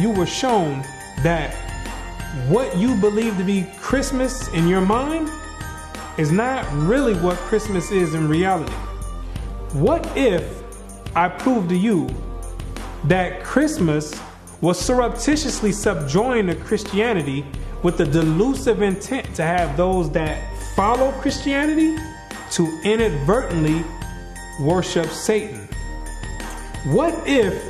you were shown that what you believe to be Christmas in your mind is not really what Christmas is in reality? What if I proved to you that Christmas was surreptitiously subjoined to Christianity with the delusive intent to have those that follow Christianity to inadvertently worship Satan? What if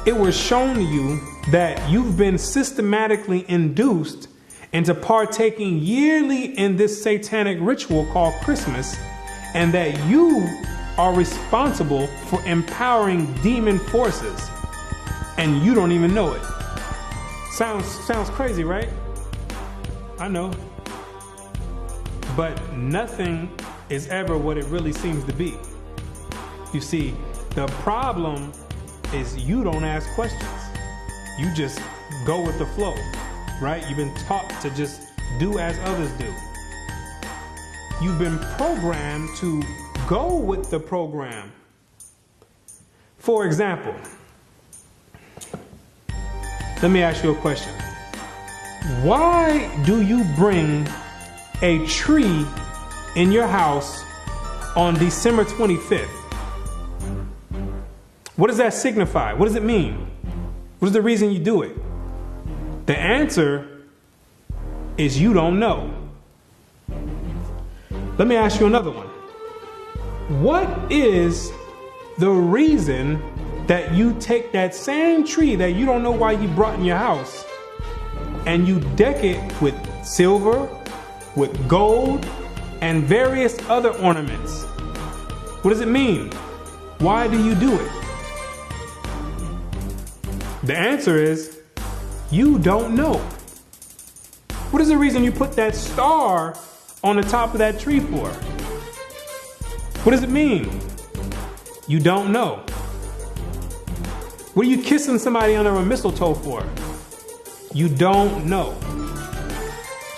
it was shown to you that you've been systematically induced into partaking yearly in this satanic ritual called Christmas, and that you are responsible for empowering demon forces and you don't even know it? Sounds crazy, right? I know. But nothing is ever what it really seems to be. You see, the problem is you don't ask questions. You just go with the flow, right? You've been taught to just do as others do. You've been programmed to go with the program. For example, let me ask you a question. Why do you bring a tree in your house on December 25th? What does that signify? What does it mean? What is the reason you do it? The answer is you don't know. Let me ask you another one. What is the reason that you take that same tree that you don't know why you brought in your house and you deck it with silver, with gold, and various other ornaments? What does it mean? Why do you do it? The answer is you don't know. What is the reason you put that star on the top of that tree for? What does it mean? You don't know. What are you kissing somebody under a mistletoe for? You don't know.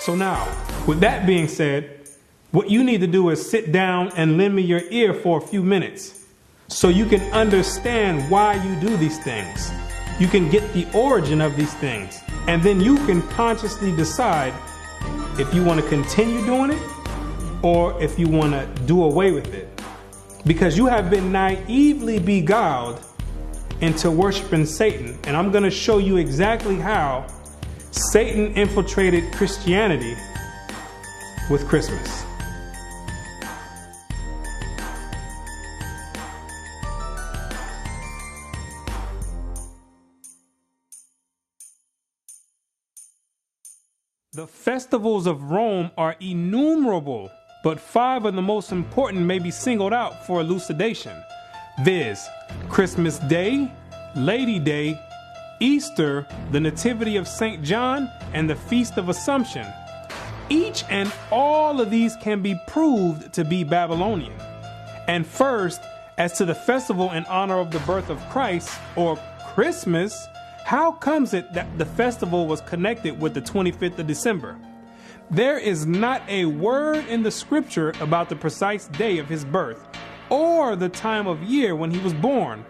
So now, with that being said, what you need to do is sit down and lend me your ear for a few minutes so you can understand why you do these things. You can get the origin of these things, and then you can consciously decide if you want to continue doing it or if you want to do away with it. Because you have been naively beguiled into worshiping Satan, and I'm going to show you exactly how Satan infiltrated Christianity with Christmas. The festivals of Rome are innumerable, but 5 of the most important may be singled out for elucidation, viz. Christmas Day, Lady Day, Easter, the Nativity of St. John, and the Feast of Assumption. Each and all of these can be proved to be Babylonian. And first, as to the festival in honor of the birth of Christ, or Christmas, how comes it that the festival was connected with the 25th of December? There is not a word in the scripture about the precise day of his birth or the time of year when he was born.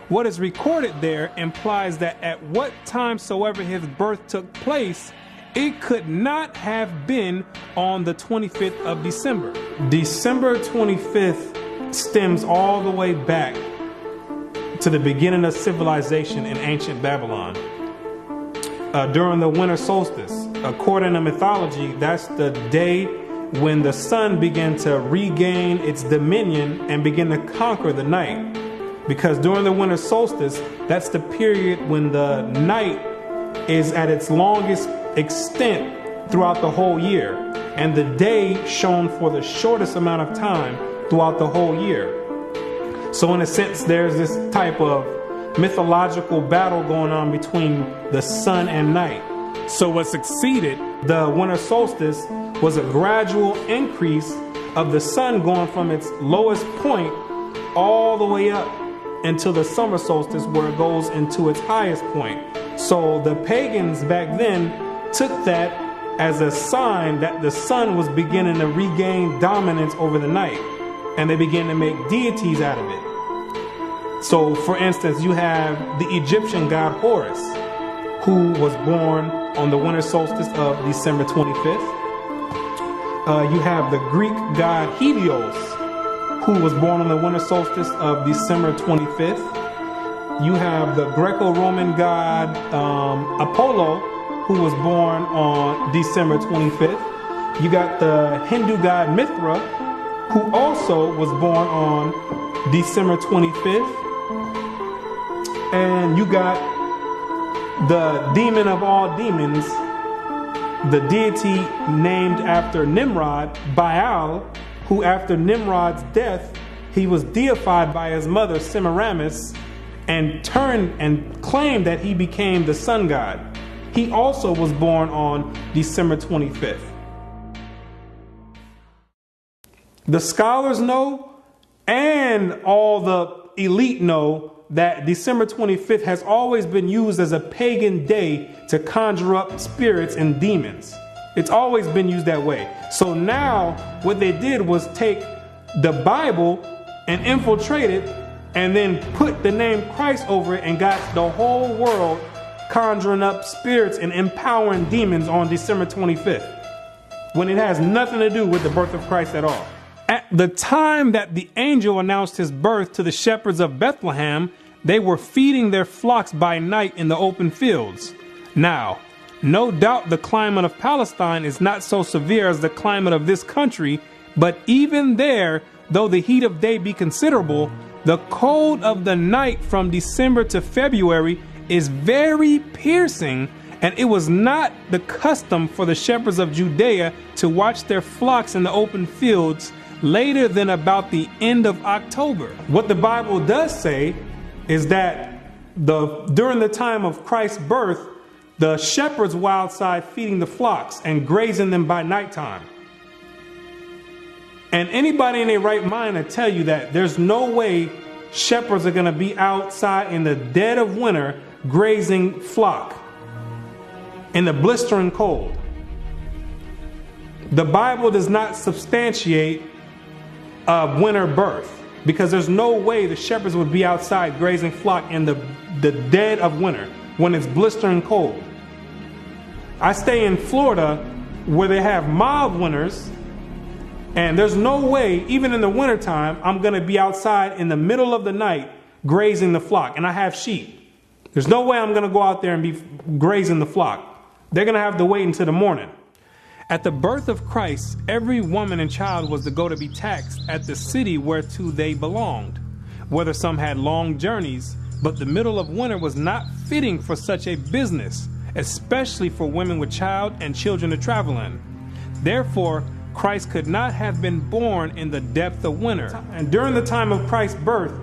What is recorded there implies that at what time soever his birth took place, it could not have been on the 25th of December. December 25th stems all the way back to the beginning of civilization in ancient Babylon. During the winter solstice, according to mythology, that's the day when the sun began to regain its dominion and begin to conquer the night. Because during the winter solstice, that's the period when the night is at its longest extent throughout the whole year, and the day shone for the shortest amount of time throughout the whole year. So in a sense, there's this type of mythological battle going on between the sun and night. So what succeeded the winter solstice was a gradual increase of the sun going from its lowest point all the way up until the summer solstice, where it goes into its highest point. So the pagans back then took that as a sign that the sun was beginning to regain dominance over the night, and they began to make deities out of it. So, for instance, you have the Egyptian god Horus. who was born on the winter solstice of December 25th. You have the Greek god Helios, who was born on the winter solstice of December 25th. You have the Greco-Roman god Apollo, who was born on December 25th. You got the Hindu god Mithra, who also was born on December 25th. And you got the demon of all demons, the deity named after Nimrod, Baal, who after Nimrod's death, he was deified by his mother Semiramis and turned and claimed that he became the sun god. He also was born on December 25th. The scholars know, and all the elite know, that December 25th has always been used as a pagan day to conjure up spirits and demons. It's always been used that way. So now what they did was take the Bible and infiltrate it and then put the name Christ over it and got the whole world conjuring up spirits and empowering demons on December 25th, when it has nothing to do with the birth of Christ at all. At the time that the angel announced his birth to the shepherds of Bethlehem, they were feeding their flocks by night in the open fields. Now, no doubt the climate of Palestine is not so severe as the climate of this country, but even there, though the heat of day be considerable, the cold of the night from December to February is very piercing, and it was not the custom for the shepherds of Judea to watch their flocks in the open fields later than about the end of October. What the Bible does say is that during the time of Christ's birth, the shepherds were outside feeding the flocks and grazing them by nighttime. And anybody in their right mind will tell you that there's no way shepherds are going to be outside in the dead of winter grazing flock in the blistering cold. The Bible does not substantiate a winter birth, because there's no way the shepherds would be outside grazing flock in the dead of winter when it's blistering cold. I stay in Florida where they have mild winters, and there's no way, even in the wintertime, I'm going to be outside in the middle of the night grazing the flock. And I have sheep. There's no way I'm going to go out there and be grazing the flock. They're going to have to wait until the morning. At the birth of Christ, every woman and child was to go to be taxed at the city whereto they belonged, whether some had long journeys, but the middle of winter was not fitting for such a business, especially for women with child and children to travel in. Therefore, Christ could not have been born in the depth of winter. And during the time of Christ's birth,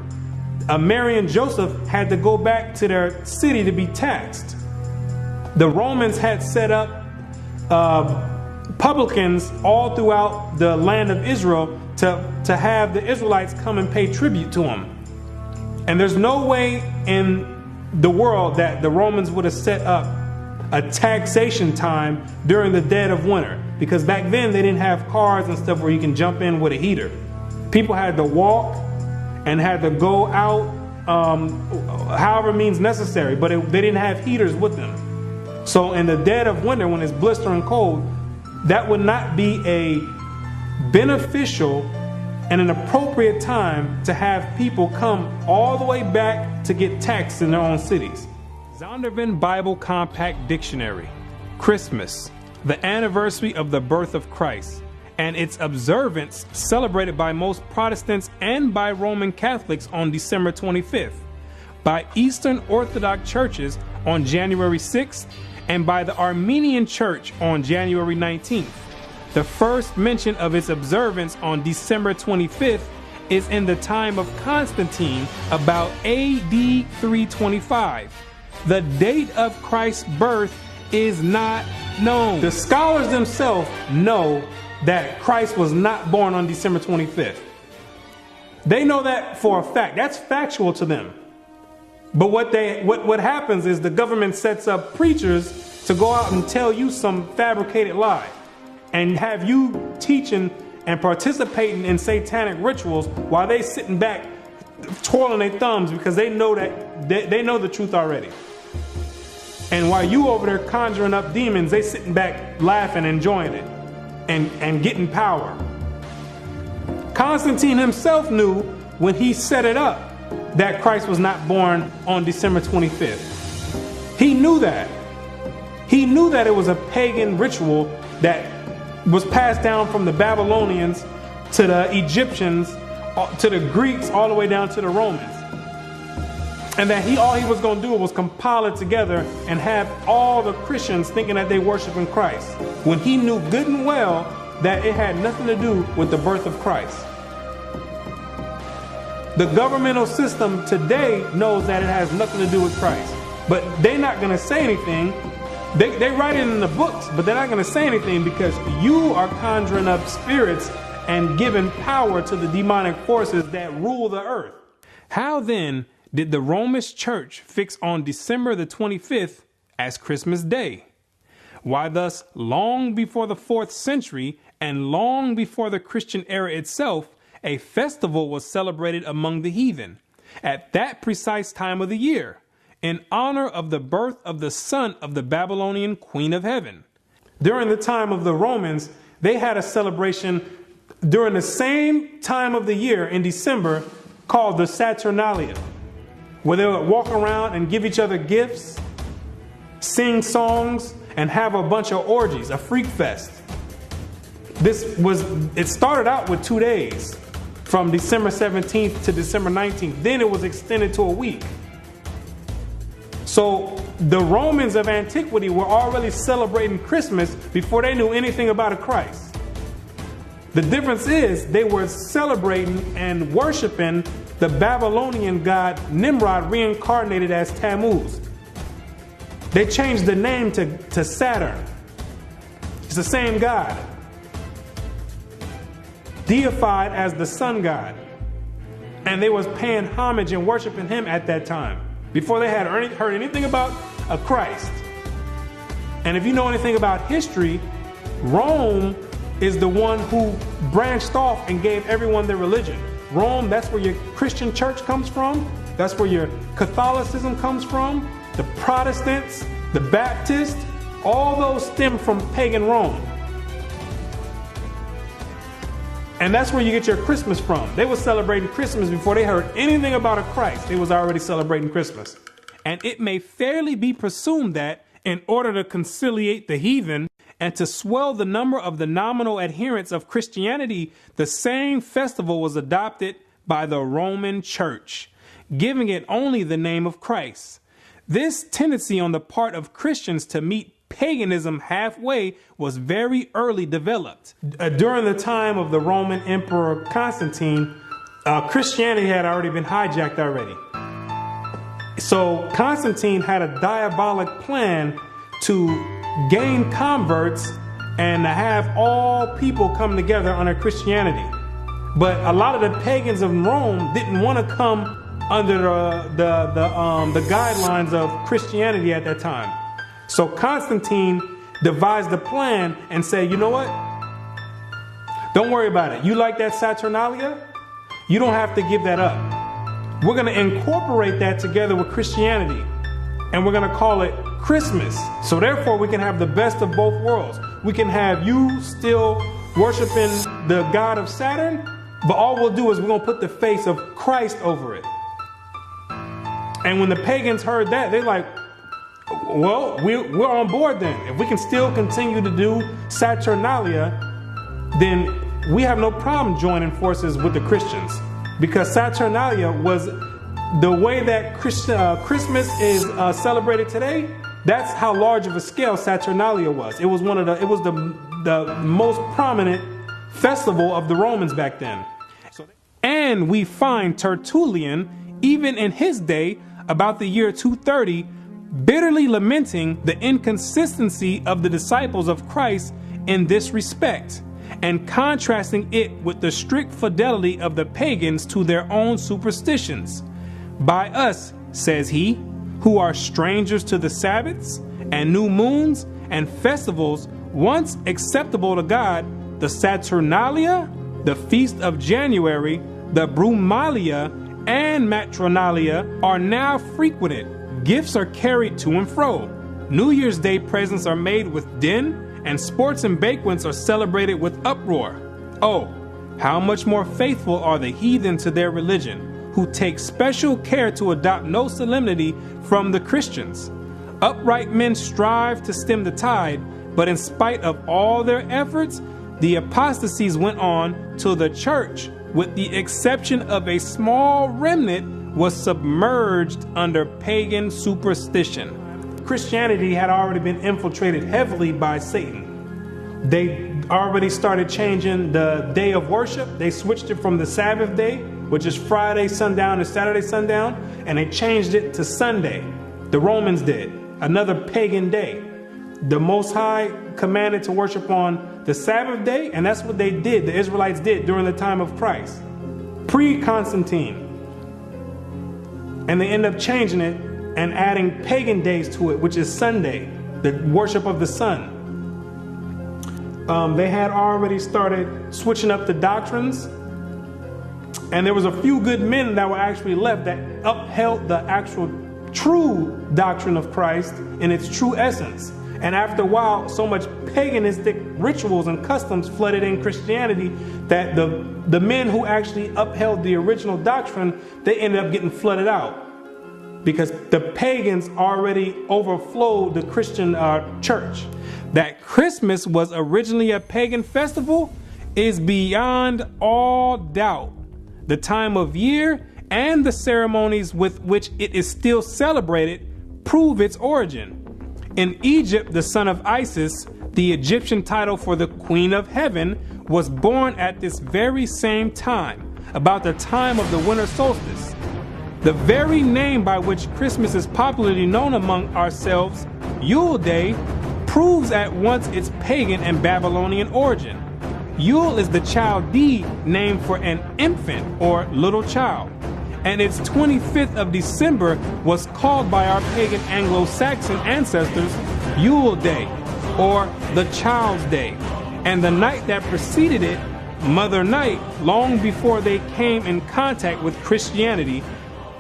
Mary and Joseph had to go back to their city to be taxed. The Romans had set up publicans all throughout the land of Israel to have the Israelites come and pay tribute to them. And there's no way in the world that the Romans would have set up a taxation time during the dead of winter, because back then they didn't have cars and stuff where you can jump in with a heater. People had to walk and had to go out however means necessary, but they didn't have heaters with them. So in the dead of winter, when it's blistering cold, that would not be a beneficial and an appropriate time to have people come all the way back to get taxed in their own cities. Zondervan Bible Compact Dictionary. Christmas, the anniversary of the birth of Christ, and its observance celebrated by most Protestants and by Roman Catholics on December 25th, by Eastern Orthodox churches on January 6th, and by the Armenian Church on January 19th. The first mention of its observance on December 25th is in the time of Constantine, about AD 325. The date of Christ's birth is not known. The scholars themselves know that Christ was not born on December 25th. They know that for a fact. That's factual to them. But what happens is the government sets up preachers to go out and tell you some fabricated lie and have you teaching and participating in satanic rituals while they sitting back twirling their thumbs because they know that they know the truth already. And while you over there conjuring up demons, they sitting back laughing, enjoying it, and getting power. Constantine himself knew when he set it up that Christ was not born on December 25th. He knew that. He knew that it was a pagan ritual that was passed down from the Babylonians to the Egyptians, to the Greeks, all the way down to the Romans. And that all he was going to do was compile it together and have all the Christians thinking that they worshiping Christ, when he knew good and well that it had nothing to do with the birth of Christ. The governmental system today knows that it has nothing to do with Christ, but they're not going to say anything. They write it in the books, but they're not going to say anything because you are conjuring up spirits and giving power to the demonic forces that rule the earth. How then did the Roman Church fix on December the 25th as Christmas Day? Why, thus, long before the 4th century and long before the Christian era itself, a festival was celebrated among the heathen at that precise time of the year in honor of the birth of the son of the Babylonian Queen of Heaven. During the time of the Romans, they had a celebration during the same time of the year in December called the Saturnalia, where they would walk around and give each other gifts, sing songs, and have a bunch of orgies, a freak fest. It started out with 2 days, from December 17th to December 19th. Then it was extended to a week. So the Romans of antiquity were already celebrating Christmas before they knew anything about a Christ. The difference is they were celebrating and worshiping the Babylonian god Nimrod, reincarnated as Tammuz. They changed the name to Saturn. It's the same god, deified as the sun god. And they was paying homage and worshiping him at that time, before they had heard anything about a Christ. And if you know anything about history, Rome is the one who branched off and gave everyone their religion. Rome, that's where your Christian church comes from. That's where your Catholicism comes from. The Protestants, the Baptists, all those stem from pagan Rome. And that's where you get your Christmas from. They were celebrating Christmas before they heard anything about a Christ. They was already celebrating Christmas. And it may fairly be presumed that in order to conciliate the heathen and to swell the number of the nominal adherents of Christianity, the same festival was adopted by the Roman Church, giving it only the name of Christ. This tendency on the part of Christians to meet paganism halfway was very early developed. During the time of the Roman Emperor Constantine, Christianity had already been hijacked already. So Constantine had a diabolic plan to gain converts and to have all people come together under Christianity. But a lot of the pagans of Rome didn't want to come under the guidelines of Christianity at that time. So Constantine devised a plan and said, you know what? Don't worry about it. You like that Saturnalia? You don't have to give that up. We're going to incorporate that together with Christianity, and we're going to call it Christmas. So therefore, we can have the best of both worlds. We can have you still worshiping the god of Saturn, but all we'll do is we're going to put the face of Christ over it. And when the pagans heard that, they're like, well, we're on board then. If we can still continue to do Saturnalia, then we have no problem joining forces with the Christians. Because Saturnalia was the way that Christmas is celebrated today. That's how large of a scale Saturnalia was. It was the most prominent festival of the Romans back then. And we find Tertullian, even in his day, about the year 230, bitterly lamenting the inconsistency of the disciples of Christ in this respect, and contrasting it with the strict fidelity of the pagans to their own superstitions. By us, says he, who are strangers to the Sabbaths and new moons and festivals once acceptable to God, the Saturnalia, the feast of January, the Brumalia, and Matronalia are now frequented. Gifts are carried to and fro. New Year's Day presents are made with din, and sports and banquets are celebrated with uproar. Oh, how much more faithful are the heathen to their religion, who take special care to adopt no solemnity from the Christians. Upright men strive to stem the tide, but in spite of all their efforts, the apostasies went on till the church, with the exception of a small remnant, was submerged under pagan superstition. Christianity had already been infiltrated heavily by Satan. They already started changing the day of worship. They switched it from the Sabbath day, which is Friday sundown to Saturday sundown, and they changed it to Sunday. The Romans did, another pagan day. The Most High commanded to worship on the Sabbath day, and that's what they did, the Israelites did during the time of Christ, pre-Constantine. And they end up changing it and adding pagan days to it, which is Sunday, the worship of the sun. They had already started switching up the doctrines, and there was a few good men that were actually left that upheld the actual true doctrine of Christ in its true essence. And after a while, so much paganistic rituals and customs flooded in Christianity that the men who actually upheld the original doctrine, they ended up getting flooded out because the pagans already overflowed the Christian church. That Christmas was originally a pagan festival is beyond all doubt. The time of year and the ceremonies with which it is still celebrated prove its origin. In Egypt, the son of Isis, the Egyptian title for the Queen of Heaven, was born at this very same time, about the time of the winter solstice. The very name by which Christmas is popularly known among ourselves, Yule Day, proves at once its pagan and Babylonian origin. Yule is the Chaldee name for an infant or little child, and its 25th of December was called by our pagan Anglo-Saxon ancestors Yule Day, or the Child's Day, and the night that preceded it, Mother Night, long before they came in contact with Christianity.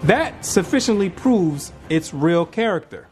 That sufficiently proves its real character.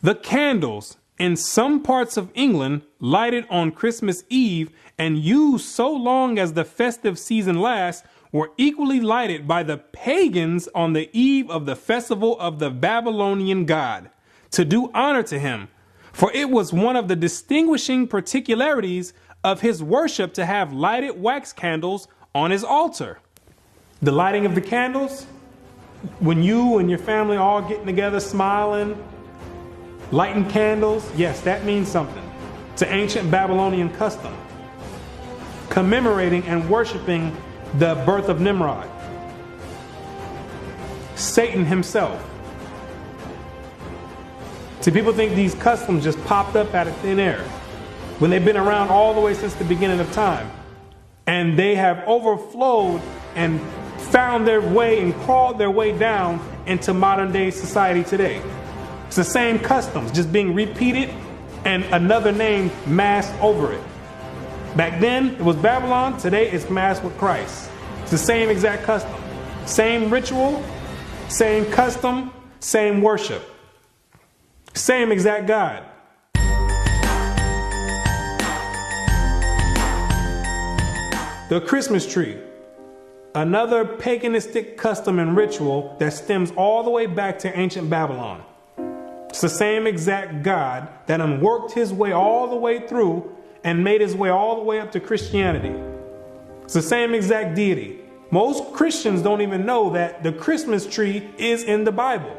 The candles in some parts of England lighted on Christmas Eve and used so long as the festive season lasts were equally lighted by the pagans on the eve of the festival of the Babylonian god, to do honor to him, for it was one of the distinguishing particularities of his worship to have lighted wax candles on his altar. The lighting of the candles, when you and your family all getting together smiling, lighting candles, yes, that means something. It's an ancient Babylonian custom, commemorating and worshiping the birth of Nimrod, Satan himself. See, people think these customs just popped up out of thin air when they've been around all the way since the beginning of time. And they have overflowed and found their way and crawled their way down into modern day society today. It's the same customs, just being repeated and another name masked over it. Back then, it was Babylon. Today, it's masked with Christ. It's the same exact custom. Same ritual, same custom, same worship. Same exact God. The Christmas tree. Another paganistic custom and ritual that stems all the way back to ancient Babylon. It's the same exact God that worked his way all the way through and made his way all the way up to Christianity. It's the same exact deity. Most Christians don't even know that the Christmas tree is in the Bible.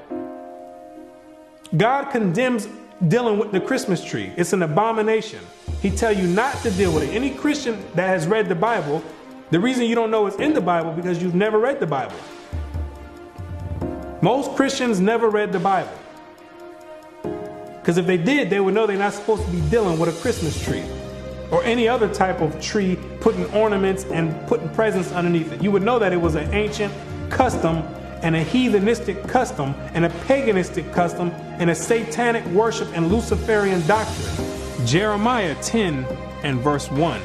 God condemns dealing with the Christmas tree. It's an abomination. He tells you not to deal with it. Any Christian that has read the Bible, the reason you don't know it's in the Bible because you've never read the Bible. Most Christians never read the Bible. Because if they did, they would know they're not supposed to be dealing with a Christmas tree or any other type of tree, putting ornaments and putting presents underneath it. You would know that it was an ancient custom and a heathenistic custom and a paganistic custom and a satanic worship and Luciferian doctrine. Jeremiah 10 and verse 1.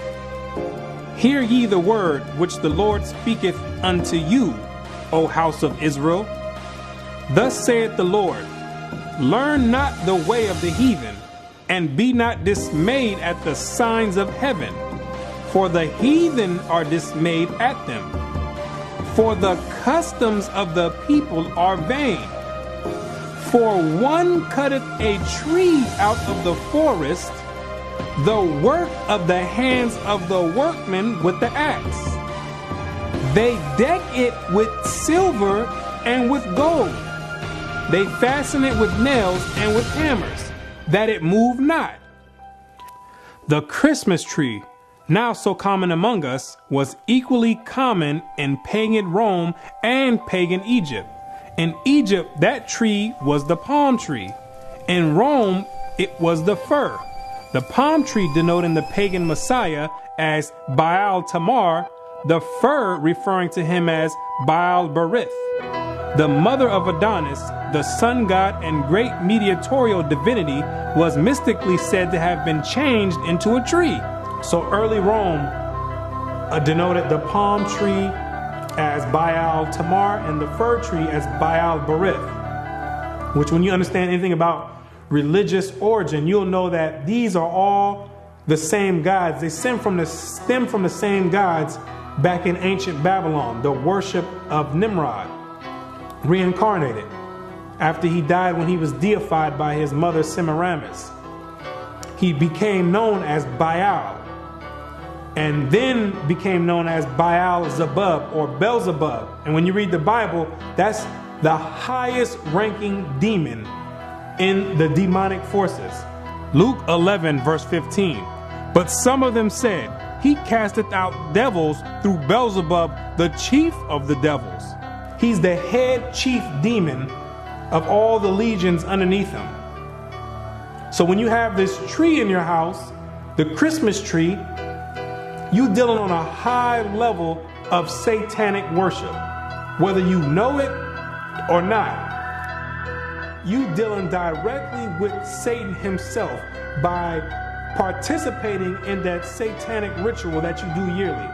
Hear ye the word which the Lord speaketh unto you. O house of Israel. Thus saith the Lord, learn not the way of the heathen, and be not dismayed at the signs of heaven, for the heathen are dismayed at them. For the customs of the people are vain. For one cutteth a tree out of the forest, the work of the hands of the workman with the axe. They deck it with silver and with gold. They fasten it with nails and with hammers, that it move not. The Christmas tree, now so common among us, was equally common in pagan Rome and pagan Egypt. In Egypt, that tree was the palm tree. In Rome, it was the fir. The palm tree denoting the pagan Messiah as Baal Tamar, the fir referring to him as Baal Berith. The mother of Adonis, the sun god and great mediatorial divinity, was mystically said to have been changed into a tree. So early Rome denoted the palm tree as Baal Tamar and the fir tree as Baal Berith, which, when you understand anything about religious origin, you'll know that these are all the same gods. They stem from the same gods back in ancient Babylon, the worship of Nimrod, reincarnated after he died when he was deified by his mother Semiramis. He became known as Baal, and then became known as Baal-Zebub or Beelzebub. And when you read the Bible, that's the highest ranking demon in the demonic forces. Luke 11 verse 15. But some of them said, he casteth out devils through Beelzebub, the chief of the devils. He's the head chief demon of all the legions underneath him. So when you have this tree in your house, the Christmas tree, you dealing on a high level of satanic worship, whether you know it or not. You dealing directly with Satan himself by participating in that satanic ritual that you do yearly.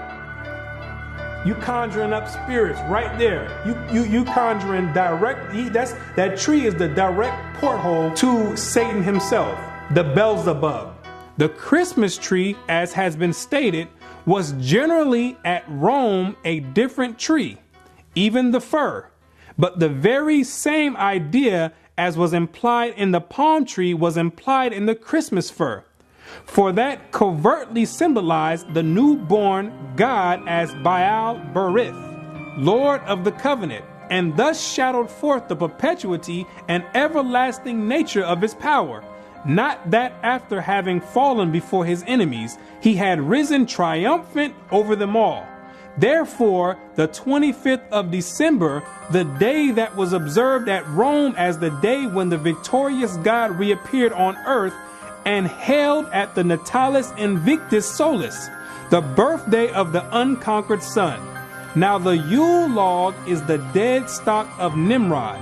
You conjuring up spirits right there. You conjuring directly. That tree is the direct porthole to Satan himself, the Beelzebub. The Christmas tree, as has been stated, was generally at Rome a different tree, even the fir. But the very same idea as was implied in the palm tree was implied in the Christmas fir. For that covertly symbolized the newborn God as Baal Berith, Lord of the covenant, and thus shadowed forth the perpetuity and everlasting nature of his power. Not that after having fallen before his enemies, he had risen triumphant over them all. Therefore, the 25th of December, the day that was observed at Rome as the day when the victorious God reappeared on earth and held at the Natalis Invictus Solis, the birthday of the unconquered sun. Now the Yule log is the dead stock of Nimrod,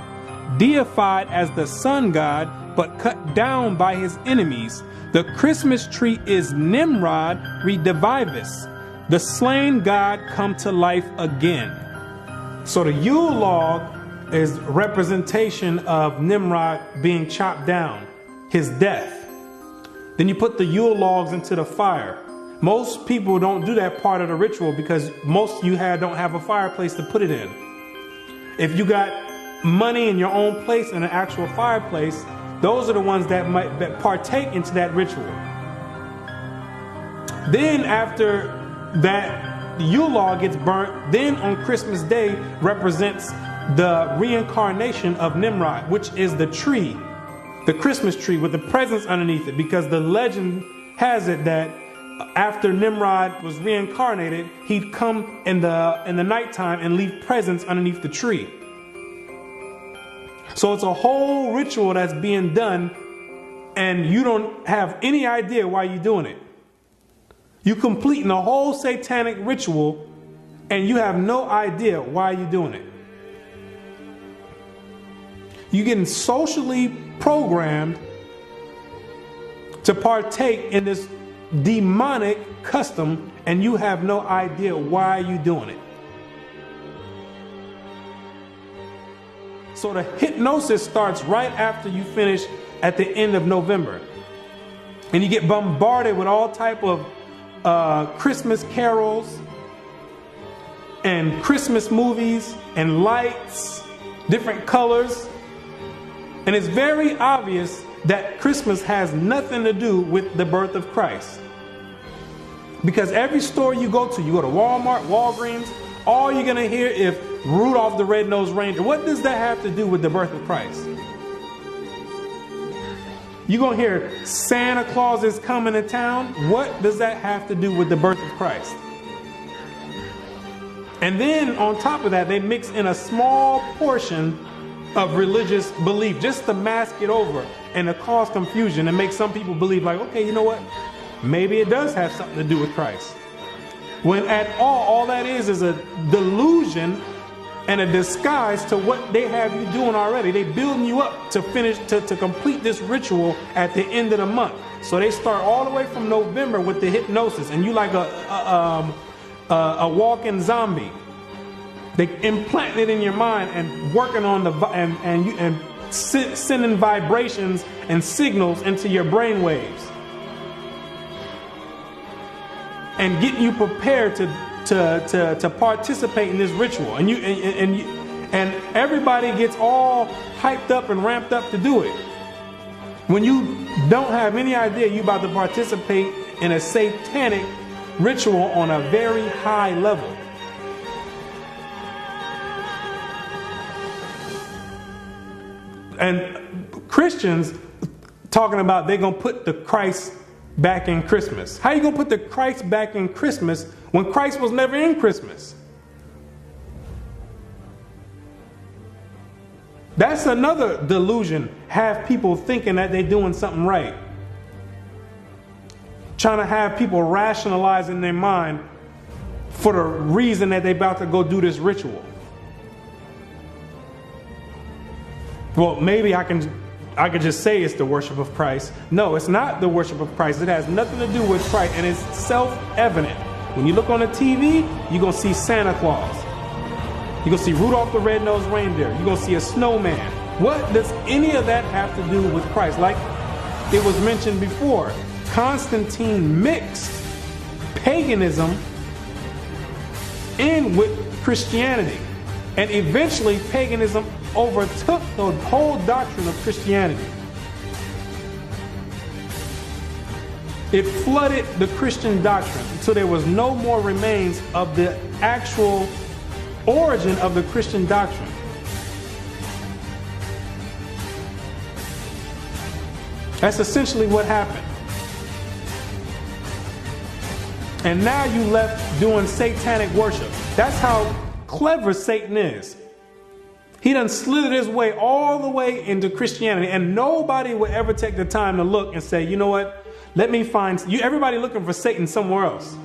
deified as the sun god, but cut down by his enemies. The Christmas tree is Nimrod redivivus, the slain god come to life again. So the Yule log is representation of Nimrod being chopped down, his death. Then you put the Yule logs into the fire. Most people don't do that part of the ritual because most you don't have a fireplace to put it in. If you got money in your own place and an actual fireplace, those are the ones that might partake into that ritual. Then after that Yule log gets burnt, then on Christmas Day represents the reincarnation of Nimrod, which is the tree, the Christmas tree with the presents underneath it, because the legend has it that after Nimrod was reincarnated, he'd come in the nighttime and leave presents underneath the tree. So it's a whole ritual that's being done, and you don't have any idea why you're doing it. You completing a whole satanic ritual, and you have no idea why you're doing it. You're getting socially programmed to partake in this demonic custom, and you have no idea why you're doing it. So the hypnosis starts right after you finish at the end of November. And you get bombarded with all type of Christmas carols and Christmas movies and lights, different colors. And it's very obvious that Christmas has nothing to do with the birth of Christ. Because every store you go to Walmart, Walgreens, all you're going to hear is Rudolph the Red-Nosed Reindeer. What does that have to do with the birth of Christ? You're going to hear Santa Claus is coming to town. What does that have to do with the birth of Christ? And then on top of that, they mix in a small portion of religious belief just to mask it over and to cause confusion and make some people believe like, okay, you know what? Maybe it does have something to do with Christ. When at all that is a delusion and a disguise to what they have you doing already. They building you up to finish, to complete this ritual at the end of the month. So they start all the way from November with the hypnosis, and you like a walking zombie. They implant it in your mind and working on sending vibrations and signals into your brain waves, and getting you prepared to participate in this ritual. And everybody gets all hyped up and ramped up to do it, when you don't have any idea you're about to participate in a satanic ritual on a very high level. And Christians talking about they're going to put the Christ back in Christmas. How you going to put the Christ back in Christmas when Christ was never in Christmas? That's another delusion. Have people thinking that they're doing something right. Trying to have people rationalize in their mind for the reason that they're about to go do this ritual. Well, maybe I could just say it's the worship of Christ. No, it's not the worship of Christ. It has nothing to do with Christ, and it's self-evident. When you look on the TV, you're going to see Santa Claus. You're going to see Rudolph the Red-Nosed Reindeer. You're going to see a snowman. What does any of that have to do with Christ? Like it was mentioned before, Constantine mixed paganism in with Christianity. And eventually paganism overtook the whole doctrine of Christianity. It flooded the Christian doctrine until there was no more remains of the actual origin of the Christian doctrine. That's essentially what happened. And now you left doing satanic worship. That's how clever Satan is. He done slithered his way all the way into Christianity, and nobody would ever take the time to look and say, you know what, let me find you. Everybody looking for Satan somewhere else.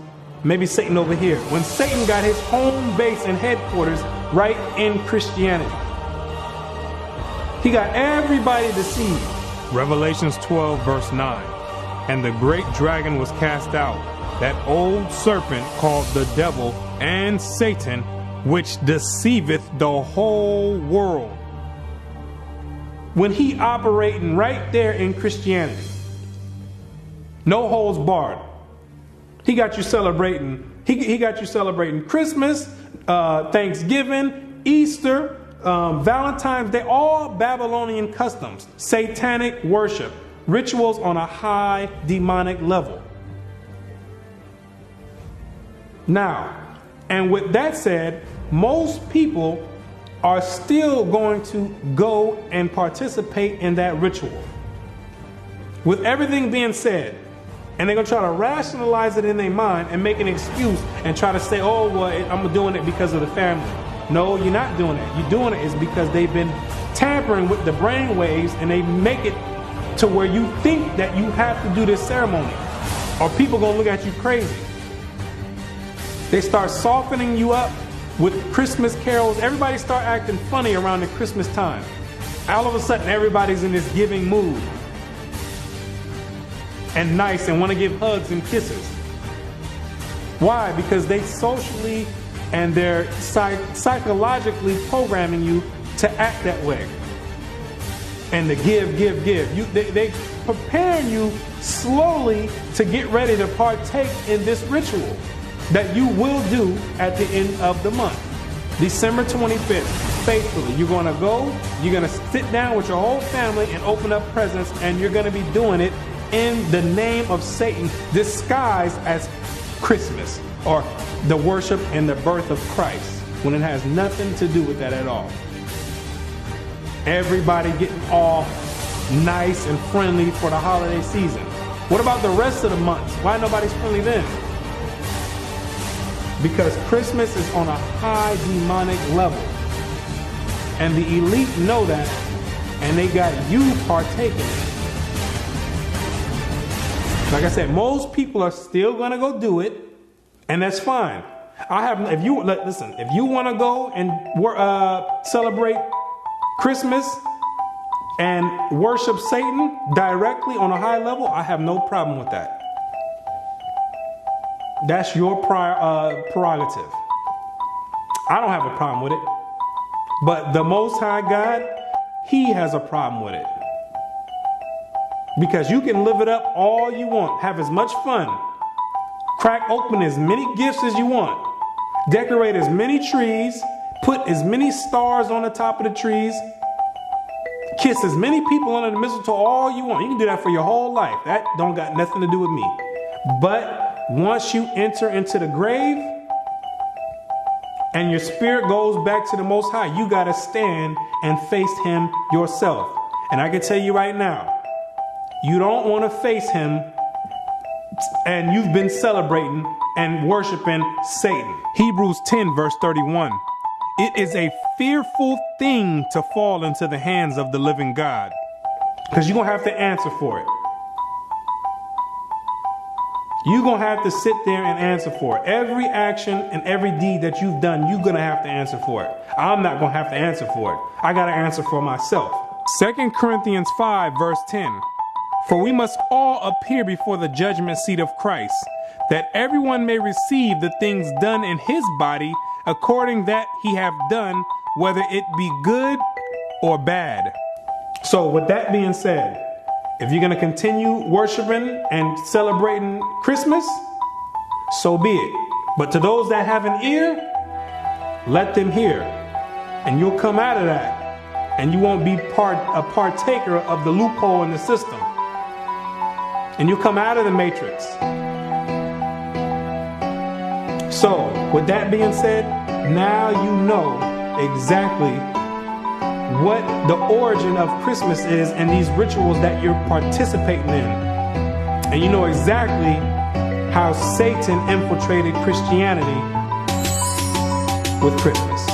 Maybe Satan over here. When Satan got his home base and headquarters right in Christianity. He got everybody deceived. Revelations 12 verse 9. And the great dragon was cast out, that old serpent called the devil and Satan, which deceiveth the whole world. When he operating right there in Christianity, no holds barred. He got you celebrating. He got you celebrating Christmas, Thanksgiving, Easter, Valentine's Day, all Babylonian customs, satanic worship, rituals on a high demonic level. Now, and with that said, most people are still going to go and participate in that ritual. With everything being said, and they're going to try to rationalize it in their mind and make an excuse and try to say, oh, well, I'm doing it because of the family. No, you're not doing it. You're doing it is because they've been tampering with the brain waves, and they make it to where you think that you have to do this ceremony, or people going to look at you crazy. They start softening you up with Christmas carols. Everybody start acting funny around the Christmas time. All of a sudden, everybody's in this giving mood and nice and want to give hugs and kisses. Why? Because they socially and they're psychologically programming you to act that way and to give. They preparing you slowly to get ready to partake in this ritual that you will do at the end of the month. December 25th, faithfully, you're going to go, you're going to sit down with your whole family and open up presents, and you're going to be doing it in the name of Satan, disguised as Christmas or the worship and the birth of Christ, when it has nothing to do with that at all. Everybody getting all nice and friendly for the holiday season. What about the rest of the months? Why nobody's friendly then? Because Christmas is on a high demonic level. And the elite know that, and they got you partaking in it. Like I said, most people are still going to go do it, and that's fine. If you want to go and celebrate Christmas and worship Satan directly on a high level, I have no problem with that. That's your prerogative. I don't have a problem with it. But the Most High God, He has a problem with it. Because you can live it up all you want. Have as much fun. Crack open as many gifts as you want. Decorate as many trees. Put as many stars on the top of the trees. Kiss as many people under the mistletoe all you want. You can do that for your whole life. That don't got nothing to do with me. But once you enter into the grave and your spirit goes back to the Most High, you got to stand and face Him yourself. And I can tell you right now, you don't want to face Him and you've been celebrating and worshiping Satan. Hebrews 10 verse 31. It is a fearful thing to fall into the hands of the living God, because you're going to have to answer for it. You're going to have to sit there and answer for it. Every action and every deed that you've done, you're going to have to answer for it. I'm not going to have to answer for it. I got to answer for myself. 2 Corinthians 5 verse 10. For we must all appear before the judgment seat of Christ, that everyone may receive the things done in his body according that he have done, whether it be good or bad. So with that being said, if you're going to continue worshiping and celebrating Christmas, so be it. But to those that have an ear, let them hear. And you'll come out of that. And you won't be a partaker of the loophole in the system. And you'll come out of the matrix. So, with that being said, now you know exactly what the origin of Christmas is and these rituals that you're participating in. And you know exactly how Satan infiltrated Christianity with Christmas.